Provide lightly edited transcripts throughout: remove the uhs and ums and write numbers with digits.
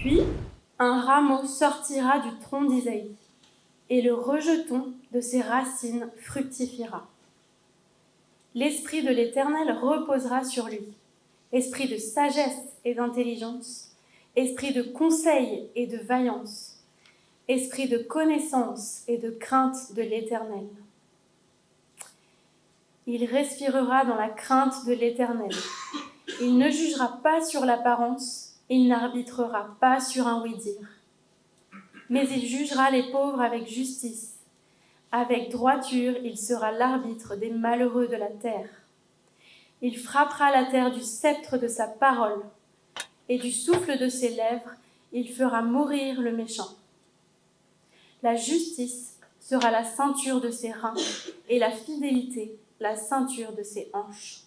Puis, un rameau sortira du tronc d'Isaïe, et le rejeton de ses racines fructifiera. L'Esprit de l'Éternel reposera sur lui, esprit de sagesse et d'intelligence, esprit de conseil et de vaillance, esprit de connaissance et de crainte de l'Éternel. Il respirera dans la crainte de l'Éternel. Il ne jugera pas sur l'apparence, il n'arbitrera pas sur un oui-dire. Mais il jugera les pauvres avec justice. Avec droiture, il sera l'arbitre des malheureux de la terre. Il frappera la terre du sceptre de sa parole, et du souffle de ses lèvres, il fera mourir le méchant. La justice sera la ceinture de ses reins, et la fidélité la ceinture de ses hanches.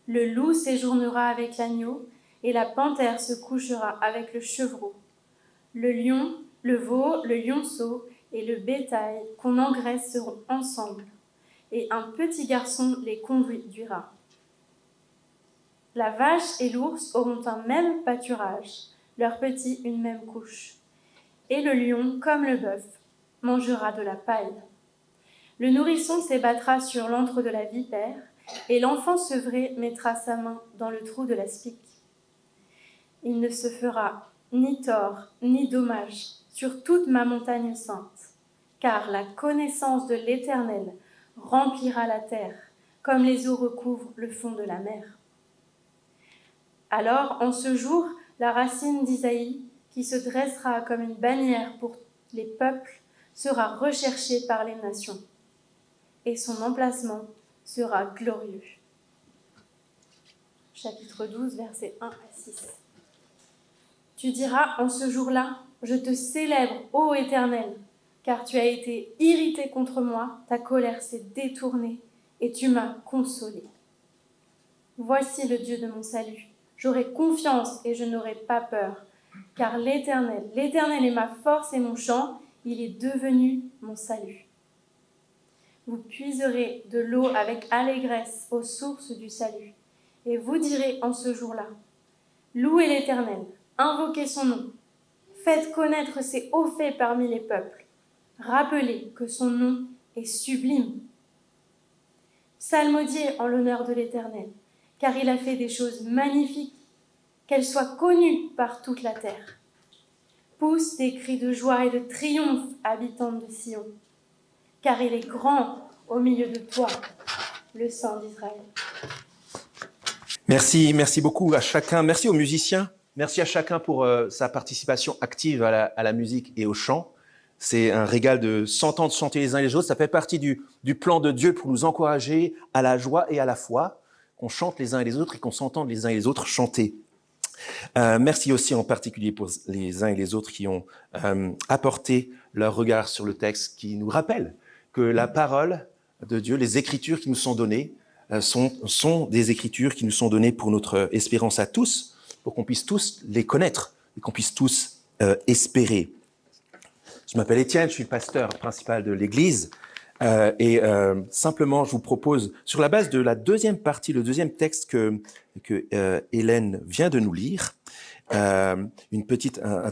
Le loup séjournera avec l'agneau, et la panthère se couchera avec le chevreau. Le lion, le veau, le lionceau et le bétail qu'on engraisse seront ensemble, et un petit garçon les conduira. La vache et l'ours auront un même pâturage, leurs petits une même couche. Et le lion, comme le bœuf, mangera de la paille. Le nourrisson s'ébattra sur l'antre de la vipère, et l'enfant sevré mettra sa main dans le trou de la spique. Il ne se fera ni tort ni dommage sur toute ma montagne sainte, car la connaissance de l'Éternel remplira la terre, comme les eaux recouvrent le fond de la mer. Alors, en ce jour, la racine d'Isaïe, qui se dressera comme une bannière pour les peuples, sera recherchée par les nations, et son emplacement sera glorieux. Chapitre 12, versets 1 à 6. Tu diras en ce jour-là, je te célèbre, ô Éternel, car tu as été irrité contre moi, ta colère s'est détournée, et tu m'as consolé. Voici le Dieu de mon salut. J'aurai confiance et je n'aurai pas peur, car l'Éternel est ma force et mon chant, il est devenu mon salut. Vous puiserez de l'eau avec allégresse aux sources du salut, et vous direz en ce jour-là, louez l'Éternel, invoquez son nom, faites connaître ses hauts faits parmi les peuples, rappelez que son nom est sublime. Psalmodiez en l'honneur de l'Éternel, car il a fait des choses magnifiques, qu'elles soient connues par toute la terre. Pousse des cris de joie et de triomphe, habitants de Sion, car il est grand au milieu de toi, le Saint d'Israël. Merci beaucoup à chacun. Merci aux musiciens. Merci à chacun pour sa participation active à la musique et au chant. C'est un régal de s'entendre chanter les uns les autres. Ça fait partie du plan de Dieu pour nous encourager à la joie et à la foi, qu'on chante les uns et les autres et qu'on s'entende les uns et les autres chanter. Merci aussi en particulier pour les uns et les autres qui ont apporté leur regard sur le texte, qui nous rappellent que la parole de Dieu, les écritures qui nous sont données, sont des écritures qui nous sont données pour notre espérance à tous, pour qu'on puisse tous les connaître et qu'on puisse tous espérer. Je m'appelle Étienne, je suis le pasteur principal de l'Église simplement je vous propose, sur la base de la deuxième partie, le deuxième texte que Hélène vient de nous lire, un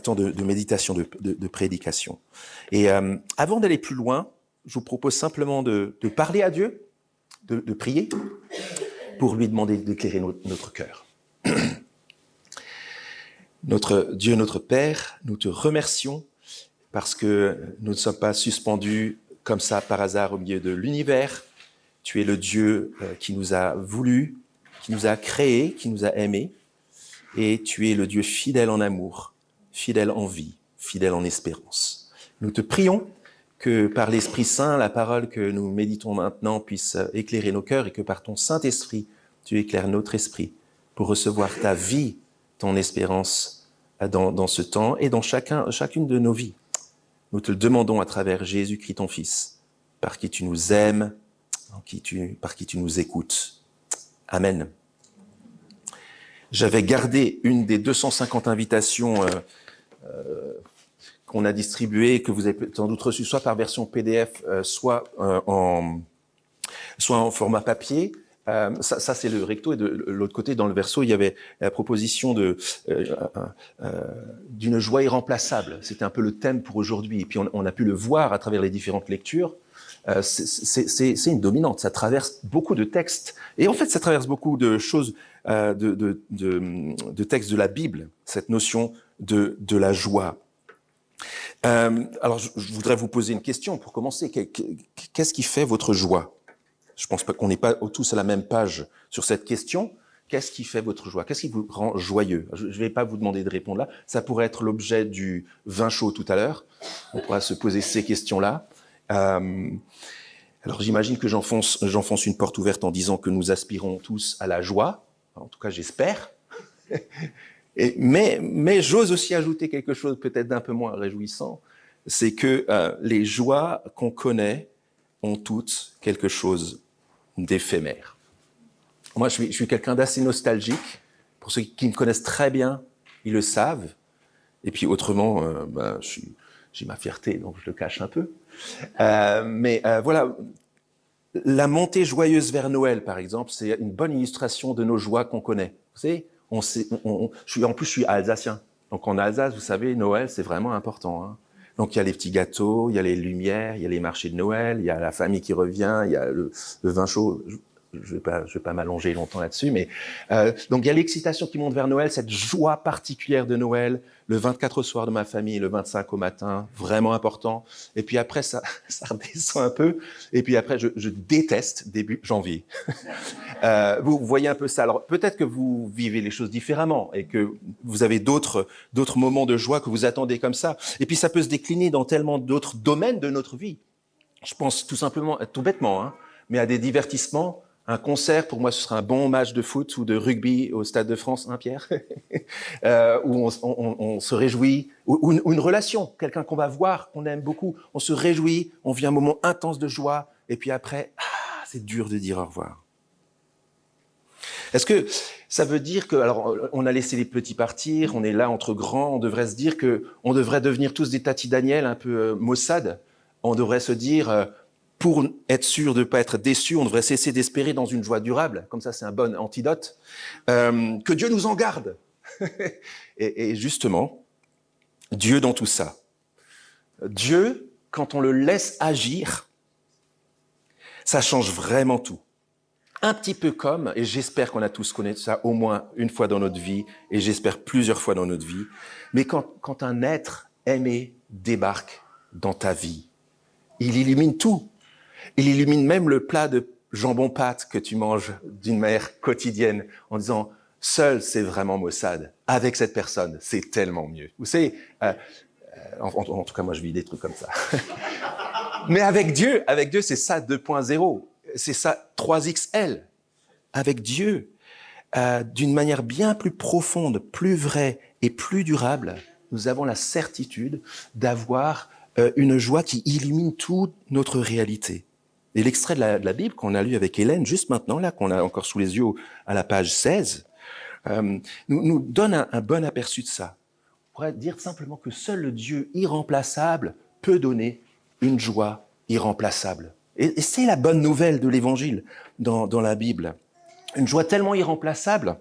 temps de méditation, de prédication. Et avant d'aller plus loin, je vous propose simplement de parler à Dieu, de prier, pour lui demander d'éclairer notre cœur. Notre Dieu, notre Père, nous te remercions parce que nous ne sommes pas suspendus comme ça par hasard au milieu de l'univers. Tu es le Dieu qui nous a voulu, qui nous a créés, qui nous a aimés. Et tu es le Dieu fidèle en amour, fidèle en vie, fidèle en espérance. Nous te prions que par l'Esprit Saint, la parole que nous méditons maintenant puisse éclairer nos cœurs et que par ton Saint-Esprit, tu éclaires notre esprit pour recevoir ta vie, ton espérance dans ce temps et dans chacune de nos vies. Nous te le demandons à travers Jésus-Christ, ton Fils, par qui tu nous aimes, par qui tu nous écoutes. Amen. J'avais gardé une des 250 invitations qu'on a distribuées, que vous avez sans doute reçues, soit par version PDF, soit en format papier. Ça c'est le recto, et de l'autre côté, dans le verso, il y avait la proposition d'une joie irremplaçable. C'était un peu le thème pour aujourd'hui. Et puis on a pu le voir à travers les différentes lectures. C'est une dominante. Ça traverse beaucoup de textes. Et en fait, ça traverse beaucoup de choses, de textes de la Bible, cette notion de la joie. Alors, je voudrais vous poser une question pour commencer. Qu'est-ce qui fait votre joie ? Je pense pas qu'on n'est pas tous à la même page sur cette question. Qu'est-ce qui fait votre joie ? Qu'est-ce qui vous rend joyeux ? Je ne vais pas vous demander de répondre là. Ça pourrait être l'objet du vin chaud tout à l'heure. On pourra se poser ces questions-là. Alors j'imagine que j'enfonce une porte ouverte en disant que nous aspirons tous à la joie. En tout cas, j'espère. Mais j'ose aussi ajouter quelque chose peut-être d'un peu moins réjouissant. C'est que les joies qu'on connaît ont toutes quelque chose d'éphémère. Moi, je suis quelqu'un d'assez nostalgique. Pour ceux qui me connaissent très bien, ils le savent. Et puis autrement, j'ai ma fierté, donc je le cache un peu. Voilà, la montée joyeuse vers Noël, par exemple, c'est une bonne illustration de nos joies qu'on connaît. Vous savez, en plus, je suis alsacien. Donc en Alsace, vous savez, Noël, c'est vraiment important, hein. Donc, il y a les petits gâteaux, il y a les lumières, il y a les marchés de Noël, il y a la famille qui revient, il y a le vin chaud. Je vais pas m'allonger longtemps là-dessus, mais donc il y a l'excitation qui monte vers Noël, cette joie particulière de Noël, le 24 au soir de ma famille, le 25 au matin, vraiment important. Et puis après, ça redescend un peu. Et puis après, je déteste début janvier. Vous voyez un peu ça. Alors peut-être que vous vivez les choses différemment et que vous avez d'autres moments de joie que vous attendez comme ça. Et puis ça peut se décliner dans tellement d'autres domaines de notre vie. Je pense tout simplement, tout bêtement, hein, mais à des divertissements. Un concert, pour moi, ce sera un bon match de foot ou de rugby au Stade de France, hein, Pierre, où on se réjouit, ou une relation, quelqu'un qu'on va voir, qu'on aime beaucoup, on se réjouit, on vit un moment intense de joie, et puis après, c'est dur de dire au revoir. Est-ce que ça veut dire que, alors, on a laissé les petits partir, on est là entre grands, on devrait se dire que on devrait devenir tous des Tati Daniel, un peu maussade, on devrait se dire... pour être sûr de ne pas être déçu, on devrait cesser d'espérer dans une joie durable. Comme ça, c'est un bon antidote. Que Dieu nous en garde. et justement, Dieu dans tout ça. Dieu, quand on le laisse agir, ça change vraiment tout. Un petit peu comme, et j'espère qu'on a tous connu ça au moins une fois dans notre vie, et j'espère plusieurs fois dans notre vie, mais quand un être aimé débarque dans ta vie, il illumine tout. Il illumine même le plat de jambon-pâte que tu manges d'une manière quotidienne en disant « seul, c'est vraiment maussade. Avec cette personne, c'est tellement mieux. » Vous savez, en tout cas, moi, je vis des trucs comme ça. Mais avec Dieu, c'est ça 2.0. C'est ça 3XL. Avec Dieu, d'une manière bien plus profonde, plus vraie et plus durable, nous avons la certitude d'avoir une joie qui illumine toute notre réalité. Et l'extrait de la Bible qu'on a lu avec Hélène, juste maintenant, là, qu'on a encore sous les yeux à la page 16, nous donne un bon aperçu de ça. On pourrait dire simplement que seul le Dieu irremplaçable peut donner une joie irremplaçable. Et c'est la bonne nouvelle de l'Évangile dans la Bible. Une joie tellement irremplaçable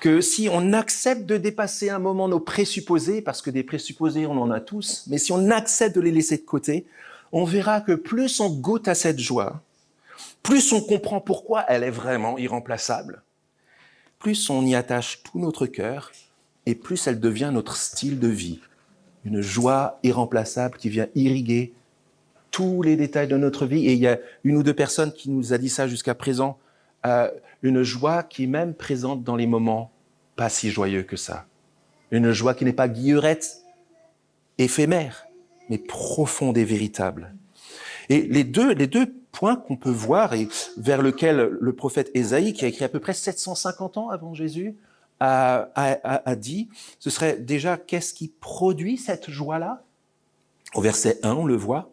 que si on accepte de dépasser un moment nos présupposés, parce que des présupposés, on en a tous, mais si on accepte de les laisser de côté, on verra que plus on goûte à cette joie, plus on comprend pourquoi elle est vraiment irremplaçable, plus on y attache tout notre cœur et plus elle devient notre style de vie. Une joie irremplaçable qui vient irriguer tous les détails de notre vie. Et il y a une ou deux personnes qui nous a dit ça jusqu'à présent, une joie qui est même présente dans les moments pas si joyeux que ça. Une joie qui n'est pas guillerette, éphémère, mais profonde et véritable. Et les deux points qu'on peut voir et vers lesquels le prophète Ésaïe, qui a écrit à peu près 750 ans avant Jésus, a dit, ce serait déjà qu'est-ce qui produit cette joie-là ? Au verset 1, on le voit.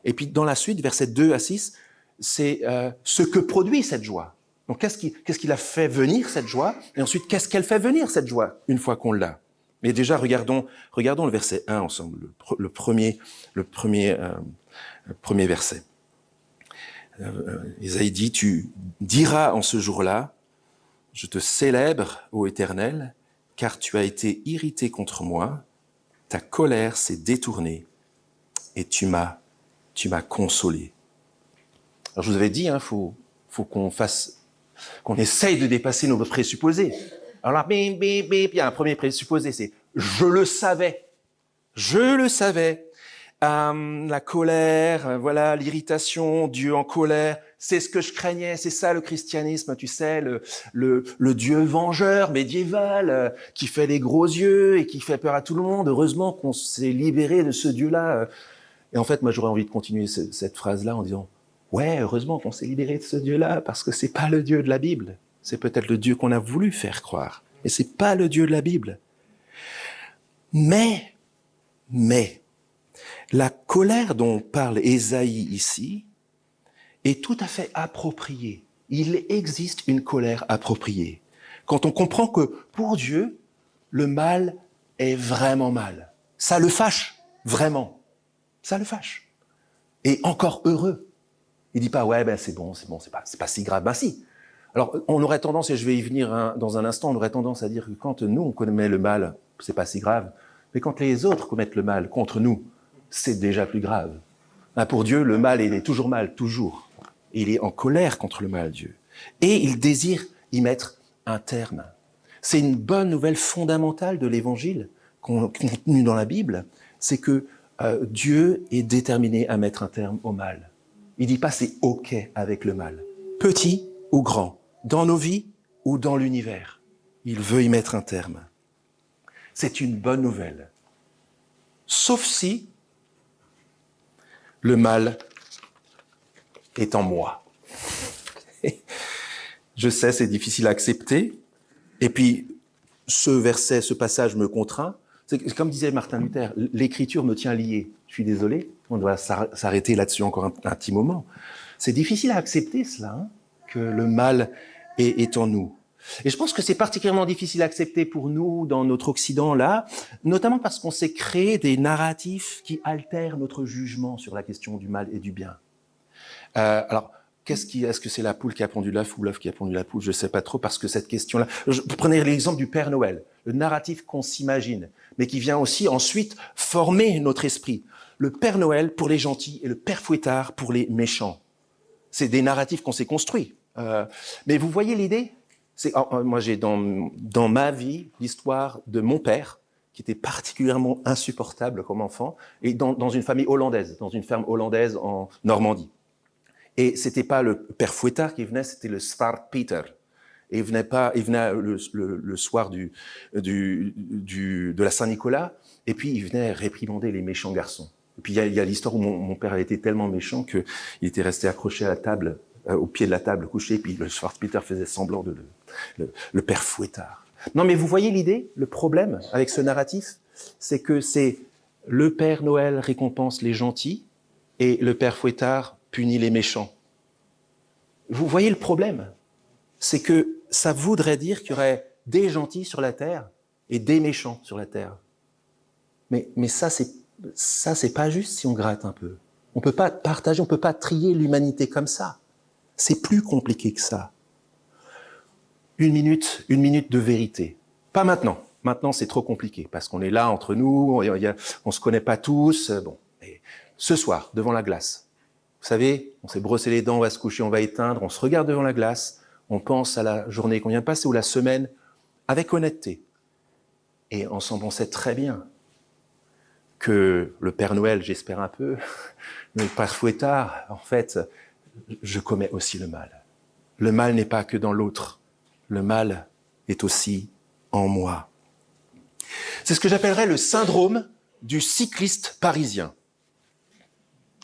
Et puis dans la suite, versets 2 à 6, c'est ce que produit cette joie. Donc qu'est-ce qui la fait venir, cette joie ? Et ensuite, qu'est-ce qu'elle fait venir, cette joie, une fois qu'on l'a ? Mais déjà, regardons le verset 1 ensemble, le premier verset. Isaïe dit, tu diras en ce jour-là, je te célèbre, ô Éternel, car tu as été irrité contre moi, ta colère s'est détournée et tu m'as consolé. Alors je vous avais dit, faut qu'on essaye de dépasser nos présupposés. Alors là, bim, bim, bim, il y a un premier présupposé, c'est je le savais. La colère, voilà, l'irritation, Dieu en colère, c'est ce que je craignais, c'est ça le christianisme, tu sais, le Dieu vengeur médiéval qui fait les gros yeux et qui fait peur à tout le monde. Heureusement qu'on s'est libéré de ce Dieu-là. Et en fait, moi, j'aurais envie de continuer cette phrase-là en disant, ouais, heureusement qu'on s'est libéré de ce Dieu-là, parce que c'est pas le Dieu de la Bible. C'est peut-être le Dieu qu'on a voulu faire croire, mais c'est pas le Dieu de la Bible. Mais, la colère dont parle Ésaïe ici est tout à fait appropriée. Il existe une colère appropriée. Quand on comprend que pour Dieu, le mal est vraiment mal. Ça le fâche, vraiment. Ça le fâche. Et encore heureux. Il dit pas, ouais, c'est bon, c'est pas si grave. Ben si. Alors, on aurait tendance, et je vais y venir dans un instant, on aurait tendance à dire que quand nous, on commet le mal, c'est pas si grave. Mais quand les autres commettent le mal contre nous, c'est déjà plus grave. Ben pour Dieu, le mal, il est toujours mal, toujours. Il est en colère contre le mal, Dieu. Et il désire y mettre un terme. C'est une bonne nouvelle fondamentale de l'Évangile contenue dans la Bible, c'est que Dieu est déterminé à mettre un terme au mal. Il dit pas c'est OK avec le mal, petit ou grand, dans nos vies ou dans l'univers. Il veut y mettre un terme. C'est une bonne nouvelle. Sauf si le mal est en moi. Je sais, c'est difficile à accepter. Et puis, ce passage me contraint. C'est comme disait Martin Luther, l'écriture me tient lié. Je suis désolé, on doit s'arrêter là-dessus encore un petit moment. C'est difficile à accepter cela, que le mal est en nous. Et je pense que c'est particulièrement difficile à accepter pour nous dans notre Occident là, notamment parce qu'on s'est créé des narratifs qui altèrent notre jugement sur la question du mal et du bien. Alors, est-ce que c'est la poule qui a pondu l'œuf ou l'œuf qui a pondu la poule? Je ne sais pas trop, parce que cette question-là... Prenez l'exemple du Père Noël, le narratif qu'on s'imagine, mais qui vient aussi ensuite former notre esprit. Le Père Noël pour les gentils et le Père Fouettard pour les méchants. C'est des narratifs qu'on s'est construits. Mais vous voyez l'idée? Moi, j'ai dans ma vie l'histoire de mon père, qui était particulièrement insupportable comme enfant, et dans une famille hollandaise, dans une ferme hollandaise en Normandie. Et c'était pas le Père Fouettard qui venait, c'était le Zwart Pieter. Et il venait le soir de la Saint-Nicolas, et puis il venait réprimander les méchants garçons. Et puis il y a l'histoire où mon père avait été tellement méchant qu'il était resté accroché à la table, au pied de la table, couché, et puis le Zwart Pieter faisait semblant de le Père Fouettard. Non, mais vous voyez l'idée, le problème avec ce narratif, c'est que c'est le Père Noël récompense les gentils et le Père Fouettard punit les méchants. Vous voyez le problème, c'est que ça voudrait dire qu'il y aurait des gentils sur la terre et des méchants sur la terre. Mais ça c'est pas juste si on gratte un peu. On peut pas partager, on peut pas trier l'humanité comme ça. C'est plus compliqué que ça. Une minute de vérité. Pas maintenant. Maintenant, c'est trop compliqué parce qu'on est là entre nous, on se connaît pas tous. Bon, et ce soir, devant la glace. Vous savez, on s'est brossé les dents, on va se coucher, on va éteindre, on se regarde devant la glace, on pense à la journée qu'on vient de passer ou la semaine avec honnêteté. Et ensemble, on sait très bien que le Père Noël, j'espère un peu, mais le Père Fouettard, en fait, je commets aussi le mal. Le mal n'est pas que dans l'autre. Le mal est aussi en moi. C'est ce que j'appellerais le syndrome du cycliste parisien.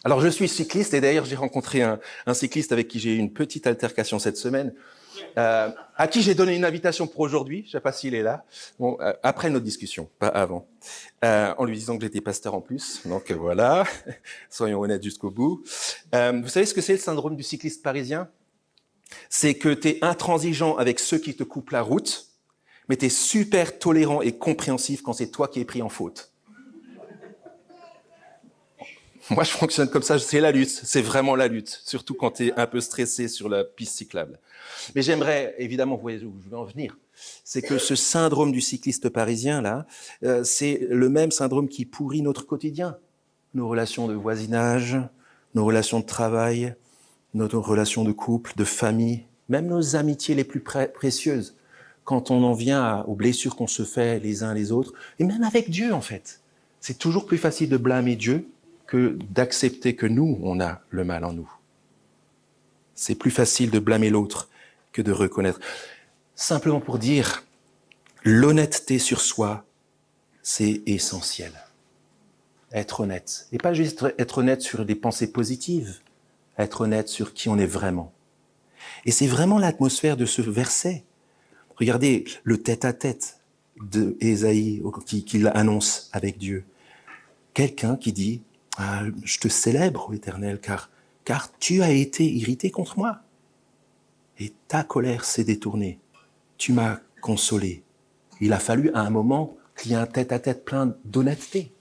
Alors, je suis cycliste et d'ailleurs, j'ai rencontré un cycliste avec qui j'ai eu une petite altercation cette semaine, à qui j'ai donné une invitation pour aujourd'hui. Je ne sais pas s'il est là. Bon, après notre discussion, pas avant. En lui disant que j'étais pasteur en plus. Donc voilà, soyons honnêtes jusqu'au bout. Vous savez ce que c'est le syndrome du cycliste parisien? C'est que tu es intransigeant avec ceux qui te coupent la route, mais tu es super tolérant et compréhensif quand c'est toi qui es pris en faute. Moi, je fonctionne comme ça, c'est la lutte, c'est vraiment la lutte, surtout quand tu es un peu stressé sur la piste cyclable. Mais j'aimerais, évidemment, vous voyez où je vais en venir, c'est que ce syndrome du cycliste parisien, là, c'est le même syndrome qui pourrit notre quotidien. Nos relations de voisinage, nos relations de travail, nos relations de couple, de famille, même nos amitiés les plus précieuses, quand on en vient aux blessures qu'on se fait les uns les autres, et même avec Dieu, en fait. C'est toujours plus facile de blâmer Dieu que d'accepter que nous, on a le mal en nous. C'est plus facile de blâmer l'autre que de reconnaître. Simplement pour dire, l'honnêteté sur soi, c'est essentiel. Être honnête. Et pas juste être honnête sur des pensées positives, être honnête sur qui on est vraiment. Et c'est vraiment l'atmosphère de ce verset. Regardez le tête-à-tête d'Ésaïe qu'il annonce avec Dieu. Quelqu'un qui dit « Ah, je te célèbre, ô Éternel, car tu as été irrité contre moi. Et ta colère s'est détournée. Tu m'as consolé. » Il a fallu à un moment qu'il y ait un tête-à-tête plein d'honnêteté,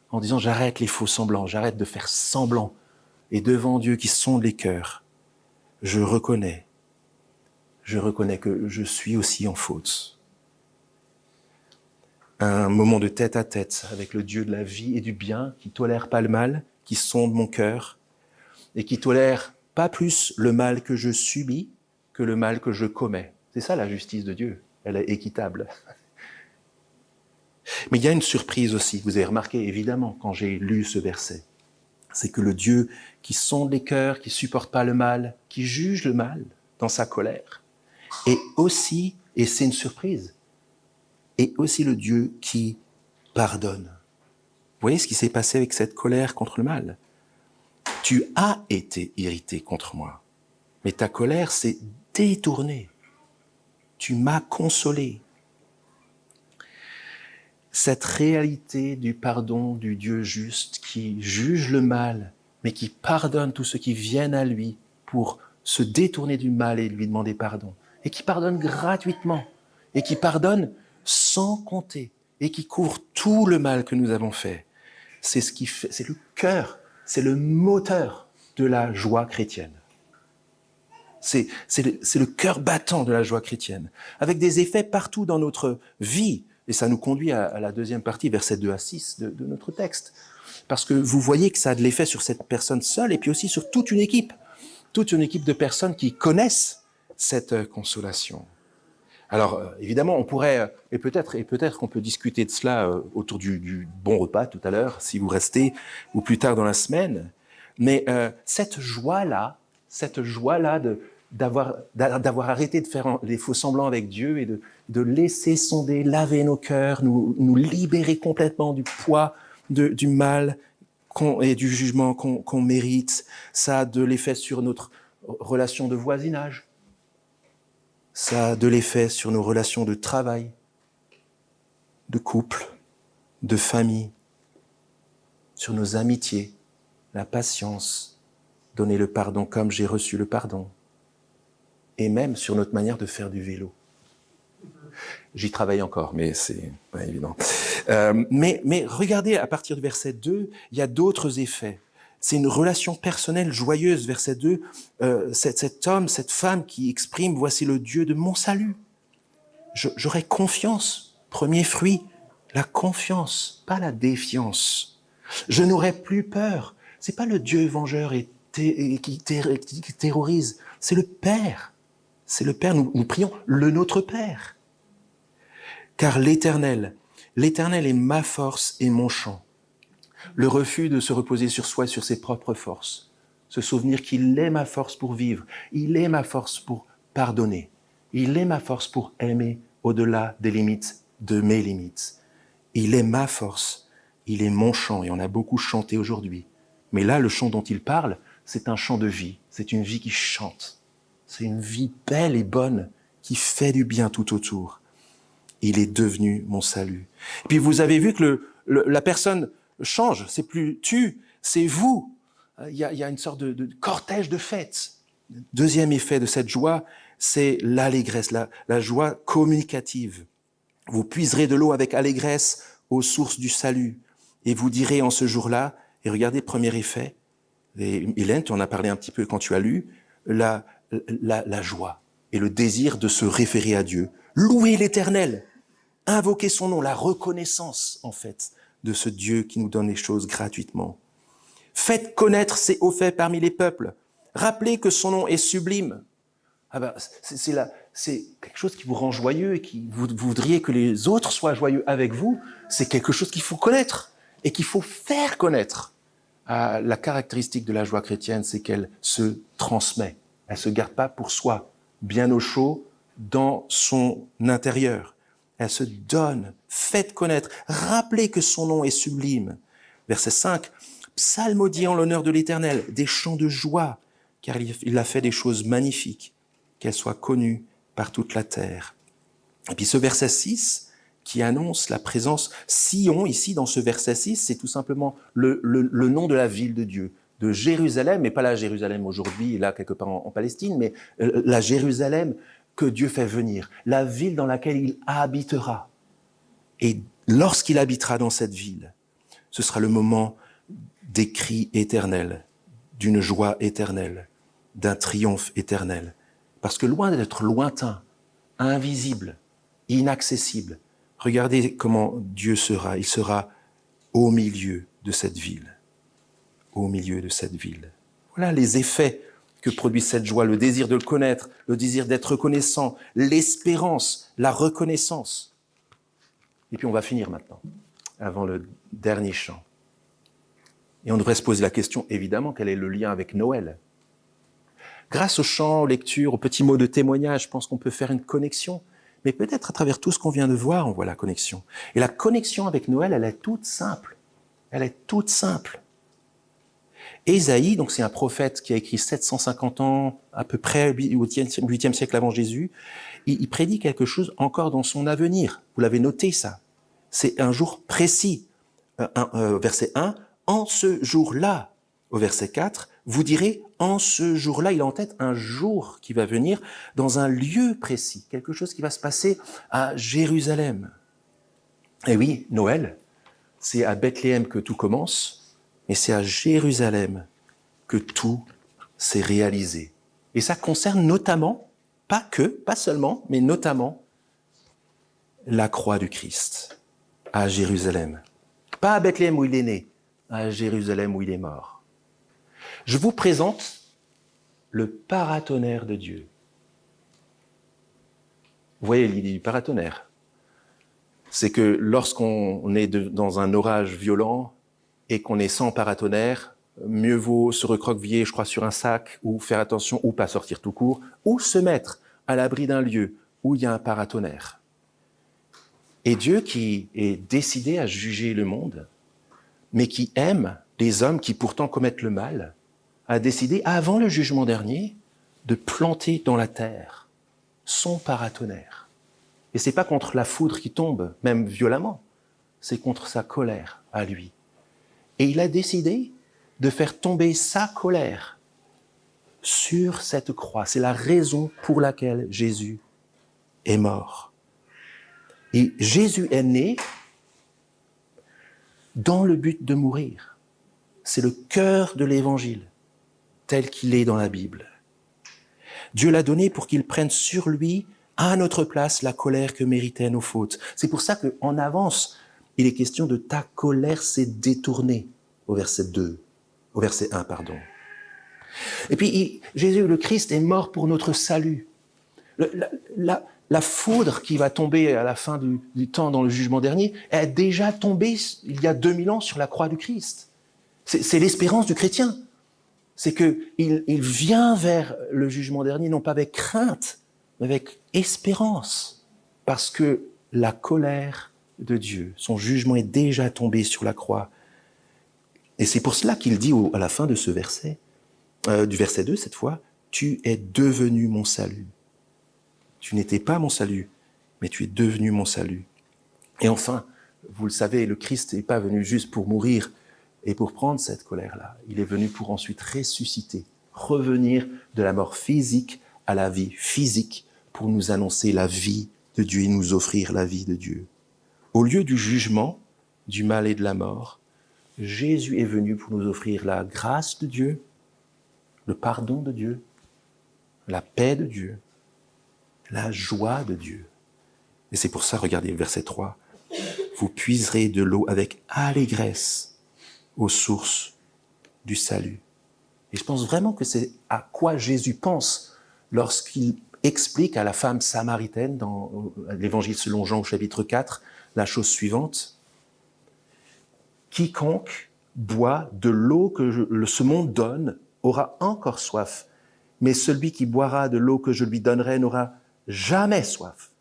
en disant « J'arrête les faux semblants, j'arrête de faire semblant. Et devant Dieu qui sonde les cœurs, je reconnais que je suis aussi en faute. » Un moment de tête-à-tête avec le Dieu de la vie et du bien, qui tolère pas le mal, qui sonde mon cœur, et qui tolère pas plus le mal que je subis que le mal que je commets. C'est ça la justice de Dieu, elle est équitable. Mais il y a une surprise aussi, vous avez remarqué évidemment quand j'ai lu ce verset, c'est que le Dieu qui sonde les cœurs, qui supporte pas le mal, qui juge le mal dans sa colère, est aussi, et c'est une surprise, est aussi le Dieu qui pardonne. Vous voyez ce qui s'est passé avec cette colère contre le mal? Tu as été irrité contre moi, mais ta colère s'est détournée. Tu m'as consolé. Cette réalité du pardon du Dieu juste qui juge le mal, mais qui pardonne tous ceux qui viennent à lui pour se détourner du mal et lui demander pardon, et qui pardonne gratuitement, et qui pardonne sans compter, et qui couvre tout le mal que nous avons fait. C'est ce qui fait, c'est le cœur, c'est le moteur de la joie chrétienne. C'est le cœur battant de la joie chrétienne, avec des effets partout dans notre vie. Et ça nous conduit à la deuxième partie, versets 2 à 6 de notre texte. Parce que vous voyez que ça a de l'effet sur cette personne seule et puis aussi sur toute une équipe de personnes qui connaissent cette consolation. Alors, évidemment, on pourrait, et peut-être qu'on peut discuter de cela autour du bon repas tout à l'heure, si vous restez, ou plus tard dans la semaine. Mais cette joie-là d'avoir arrêté de faire les faux semblants avec Dieu et de laisser sonder, laver nos cœurs, nous libérer complètement du poids du mal et du jugement qu'on mérite, ça a de l'effet sur notre relation de voisinage. Ça a de l'effet sur nos relations de travail, de couple, de famille, sur nos amitiés, la patience, donner le pardon comme j'ai reçu le pardon, et même sur notre manière de faire du vélo. J'y travaille encore, mais c'est pas évident. Mais regardez, à partir du verset 2, il y a d'autres effets. C'est une relation personnelle joyeuse, verset 2. Cet homme, cette femme qui exprime « Voici le Dieu de mon salut ». J'aurai confiance. Premier fruit, la confiance, pas la défiance. Je n'aurai plus peur. C'est pas le Dieu vengeur qui terrorise. C'est le Père. C'est le Père. Nous prions le Notre Père. Car l'Éternel est ma force et mon chant. Le refus de se reposer sur soi et sur ses propres forces. Se souvenir qu'il est ma force pour vivre. Il est ma force pour pardonner. Il est ma force pour aimer au-delà des limites de mes limites. Il est ma force. Il est mon chant. Et on a beaucoup chanté aujourd'hui. Mais là, le chant dont il parle, c'est un chant de vie. C'est une vie qui chante. C'est une vie belle et bonne qui fait du bien tout autour. Il est devenu mon salut. Et puis vous avez vu que la personne change. C'est plus tu, c'est vous. Il y a une sorte de cortège de fêtes. Deuxième effet de cette joie, c'est l'allégresse, la joie communicative. Vous puiserez de l'eau avec allégresse aux sources du salut. Et vous direz en ce jour-là, Et regardez, premier effet, et Hélène, tu en as parlé un petit peu quand tu as lu, la joie et le désir de se référer à Dieu. Louer l'Éternel, invoquer son nom, la reconnaissance, en fait, de ce Dieu qui nous donne les choses gratuitement. Faites connaître ses hauts faits parmi les peuples. Rappelez que son nom est sublime. C'est quelque chose qui vous rend joyeux et qui vous voudriez que les autres soient joyeux avec vous. C'est quelque chose qu'il faut connaître et qu'il faut faire connaître. La caractéristique de la joie chrétienne, c'est qu'elle se transmet. Elle ne se garde pas pour soi, bien au chaud, dans son intérieur. Elle se donne, faites connaître, rappelez que son nom est sublime. Verset 5, psalmodiez en l'honneur de l'Éternel, des chants de joie, car il a fait des choses magnifiques, qu'elles soient connues par toute la terre. Et puis ce verset 6, qui annonce la présence, Sion, ici dans ce verset 6, c'est tout simplement le nom de la ville de Dieu, de Jérusalem, mais pas la Jérusalem aujourd'hui, là quelque part en Palestine, mais la Jérusalem que Dieu fait venir, la ville dans laquelle il habitera. Et lorsqu'il habitera dans cette ville, ce sera le moment des cris éternels, d'une joie éternelle, d'un triomphe éternel. Parce que loin d'être lointain, invisible, inaccessible, regardez comment Dieu sera. Il sera au milieu de cette ville. Au milieu de cette ville. Voilà les effets que produit cette joie, le désir de le connaître, le désir d'être reconnaissant, l'espérance, la reconnaissance. Et puis on va finir maintenant, avant le dernier chant. Et on devrait se poser la question, évidemment, quel est le lien avec Noël ? Grâce aux chants, aux lectures, aux petits mots de témoignage, je pense qu'on peut faire une connexion. Mais peut-être à travers tout ce qu'on vient de voir, on voit la connexion. Et la connexion avec Noël, elle est toute simple. Elle est toute simple. Ésaïe, donc c'est un prophète qui a écrit 750 ans, à peu près au 8e siècle avant Jésus, il prédit quelque chose encore dans son avenir. Vous l'avez noté, ça. C'est un jour précis. Verset 1, en ce jour-là. Au verset 4, vous direz, en ce jour-là, il a en tête un jour qui va venir dans un lieu précis, quelque chose qui va se passer à Jérusalem. Et oui, Noël, c'est à Bethléem que tout commence, mais c'est à Jérusalem que tout s'est réalisé. Et ça concerne notamment, pas seulement, mais notamment la croix du Christ à Jérusalem. Pas à Bethléem où il est né, à Jérusalem où il est mort. Je vous présente le paratonnerre de Dieu. Vous voyez l'idée du paratonnerre. C'est que lorsqu'on est dans un orage violent et qu'on est sans paratonnerre, mieux vaut se recroqueviller, je crois, sur un sac, ou faire attention, ou pas sortir tout court, ou se mettre à l'abri d'un lieu où il y a un paratonnerre. Et Dieu, qui est décidé à juger le monde, mais qui aime les hommes qui pourtant commettent le mal, a décidé, avant le jugement dernier, de planter dans la terre son paratonnerre. Et c'est pas contre la foudre qui tombe, même violemment, c'est contre sa colère à lui. Et il a décidé de faire tomber sa colère sur cette croix. C'est la raison pour laquelle Jésus est mort. Et Jésus est né dans le but de mourir. C'est le cœur de l'Évangile, tel qu'il est dans la Bible. Dieu l'a donné pour qu'il prenne sur lui, à notre place, la colère que méritaient nos fautes. C'est pour ça qu'en avance, il est question de ta colère s'est détournée, au verset 1, pardon. Et puis, Jésus, le Christ, est mort pour notre salut. La foudre qui va tomber à la fin du temps dans le jugement dernier est déjà tombée il y a 2000 ans sur la croix du Christ. C'est l'espérance du chrétien. C'est qu'il vient vers le jugement dernier, non pas avec crainte, mais avec espérance. Parce que la colère de Dieu, son jugement est déjà tombé sur la croix. Et c'est pour cela qu'il dit à la fin de ce verset, du verset 2 cette fois, « Tu es devenu mon salut ». Tu n'étais pas mon salut, mais tu es devenu mon salut. Et enfin, vous le savez, le Christ n'est pas venu juste pour mourir et pour prendre cette colère-là. Il est venu pour ensuite ressusciter, revenir de la mort physique à la vie physique pour nous annoncer la vie de Dieu et nous offrir la vie de Dieu. Au lieu du jugement, du mal et de la mort, Jésus est venu pour nous offrir la grâce de Dieu, le pardon de Dieu, la paix de Dieu, la joie de Dieu. Et c'est pour ça, regardez le verset 3, « Vous puiserez de l'eau avec allégresse aux sources du salut. » Et je pense vraiment que c'est à quoi Jésus pense lorsqu'il explique à la femme samaritaine dans l'Évangile selon Jean au chapitre 4 la chose suivante. « Quiconque boit de l'eau que ce monde donne aura encore soif, mais celui qui boira de l'eau que je lui donnerai n'aura jamais soif.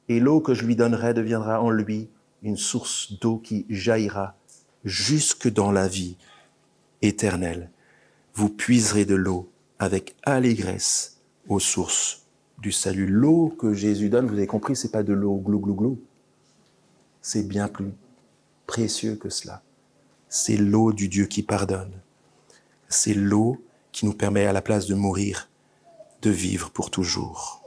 Et l'eau que je lui donnerai deviendra en lui une source d'eau qui jaillira jusque dans la vie éternelle. Vous puiserez de l'eau avec allégresse aux sources du salut. » L'eau que Jésus donne, vous avez compris, c'est pas de l'eau glou glou glou. C'est bien plus précieux que cela. C'est l'eau du Dieu qui pardonne. C'est l'eau qui nous permet, à la place de mourir, de vivre pour toujours.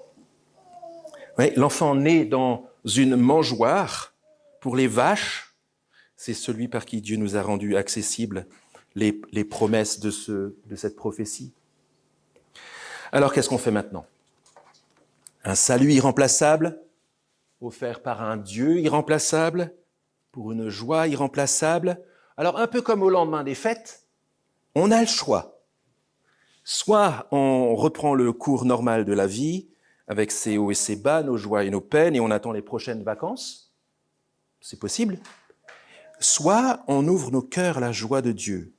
Oui, l'enfant né dans une mangeoire pour les vaches, c'est celui par qui Dieu nous a rendu accessibles les promesses de cette prophétie. Alors, qu'est-ce qu'on fait maintenant? Un salut irremplaçable, offert par un Dieu irremplaçable, pour une joie irremplaçable. Alors, un peu comme au lendemain des fêtes, on a le choix. Soit on reprend le cours normal de la vie, avec ses hauts et ses bas, nos joies et nos peines, et on attend les prochaines vacances. C'est possible. Soit on ouvre nos cœurs à la joie de Dieu.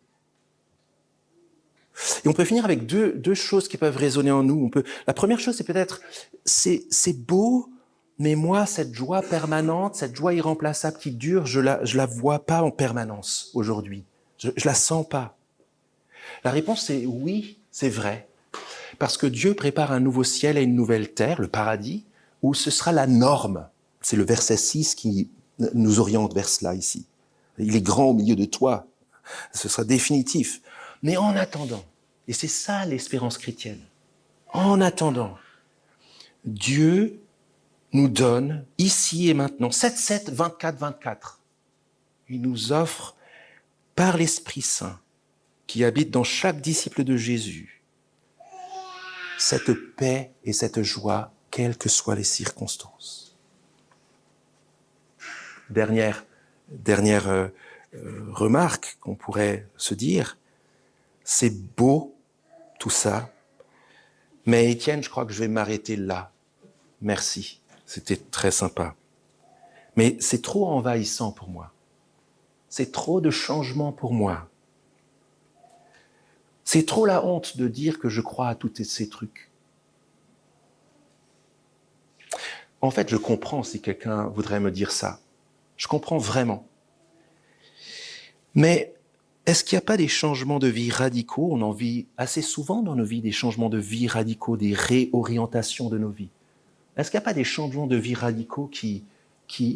Et on peut finir avec deux choses qui peuvent résonner en nous. La première chose, c'est peut-être, c'est beau, mais moi, cette joie permanente, cette joie irremplaçable qui dure, je la vois pas en permanence aujourd'hui. Je la sens pas. La réponse, c'est oui, c'est vrai. Parce que Dieu prépare un nouveau ciel et une nouvelle terre, le paradis, où ce sera la norme. C'est le verset 6 qui nous oriente vers cela ici. Il est grand au milieu de toi. Ce sera définitif. Mais en attendant, et c'est ça l'espérance chrétienne, en attendant, Dieu nous donne ici et maintenant, 7, 24, 24. Il nous offre par l'Esprit Saint qui habite dans chaque disciple de Jésus cette paix et cette joie, quelles que soient les circonstances. Dernière remarque qu'on pourrait se dire, c'est beau tout ça, mais Étienne, je crois que je vais m'arrêter là. Merci, c'était très sympa. Mais c'est trop envahissant pour moi. C'est trop de changements pour moi. C'est trop la honte de dire que je crois à tous ces trucs. En fait, je comprends si quelqu'un voudrait me dire ça. Je comprends vraiment. Mais est-ce qu'il n'y a pas des changements de vie radicaux? On en vit assez souvent dans nos vies, des changements de vie radicaux, des réorientations de nos vies. Est-ce qu'il n'y a pas des changements de vie radicaux qui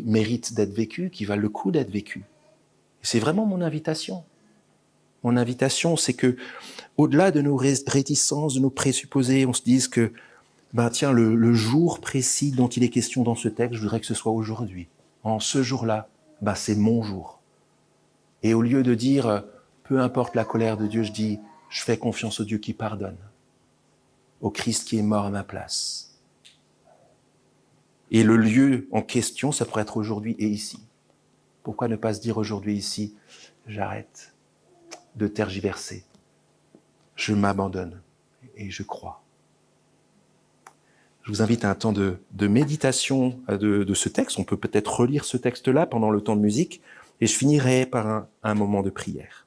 méritent d'être vécus, qui valent le coup d'être vécus? Et c'est vraiment mon invitation. Mon invitation, c'est que, au-delà de nos réticences, de nos présupposés, on se dise que, tiens, le jour précis dont il est question dans ce texte, je voudrais que ce soit aujourd'hui. En ce jour-là, c'est mon jour. Et au lieu de dire, peu importe la colère de Dieu, je dis, je fais confiance au Dieu qui pardonne, au Christ qui est mort à ma place. Et le lieu en question, ça pourrait être aujourd'hui et ici. Pourquoi ne pas se dire aujourd'hui ici, j'arrête de tergiverser, je m'abandonne et je crois. Je vous invite à un temps de méditation de ce texte. On peut peut-être relire ce texte-là pendant le temps de musique et je finirai par un moment de prière.